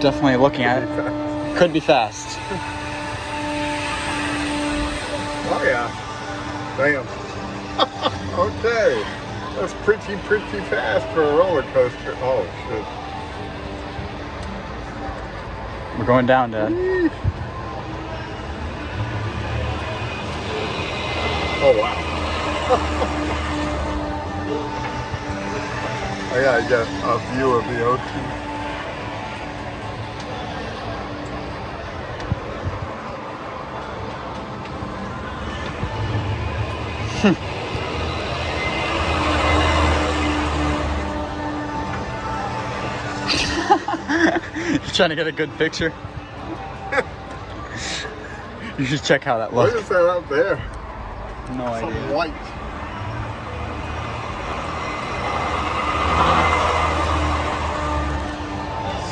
Definitely looking at it. Could be fast. Oh yeah. Damn. Okay. That's pretty fast for a roller coaster. Oh shit. We're going down, Dad. Oh wow. I gotta get a view of the ocean. You're trying to get a good picture? You should check how that looks. What is that up there? No idea. Some white.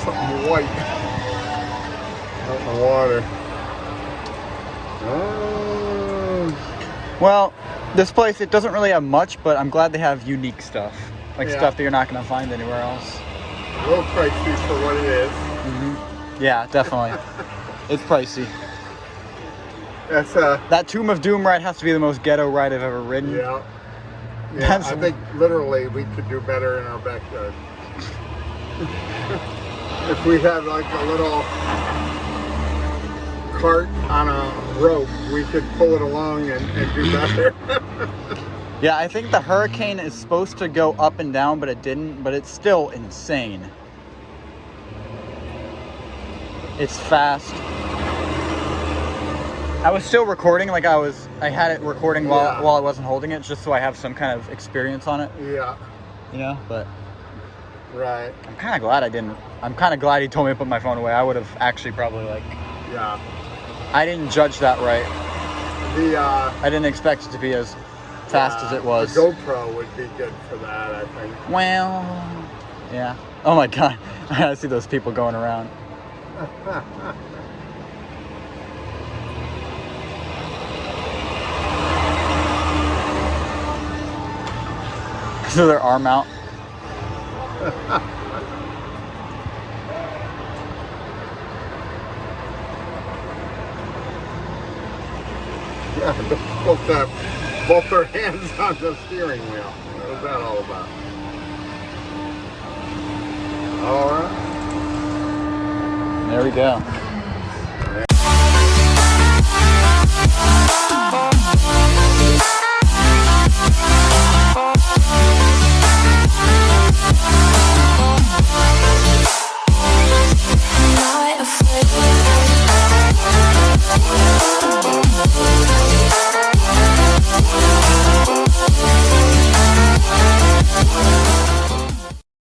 Something white. Out in the water. Well, this place, it doesn't really have much, but I'm glad they have unique stuff. Like stuff that you're not going to find anywhere else. A little pricey for what it is. Mm-hmm. Yeah, definitely. It's pricey. That's that Tomb of Doom ride has to be the most ghetto ride I've ever ridden. Yeah. Yeah, I think literally we could do better in our backyard. If we had like a little cart on a rope, we could pull it along and do better. Yeah, I think the Hurricane is supposed to go up and down, but it didn't. But it's still insane. It's fast. I was still recording, like I had it recording while I wasn't holding it, just so I have some kind of experience on it. Yeah. You know, but. Right. I'm kind of glad I didn't. I'm kind of glad he told me to put my phone away. I would have actually probably like. Yeah. I didn't judge that right. I didn't expect it to be as fast as it was. The GoPro would be good for that, I think. Well, yeah. Oh my God, I see those people going around. So their arm out. Yeah, both their hands on the steering wheel. What was that all about? All right. There we go.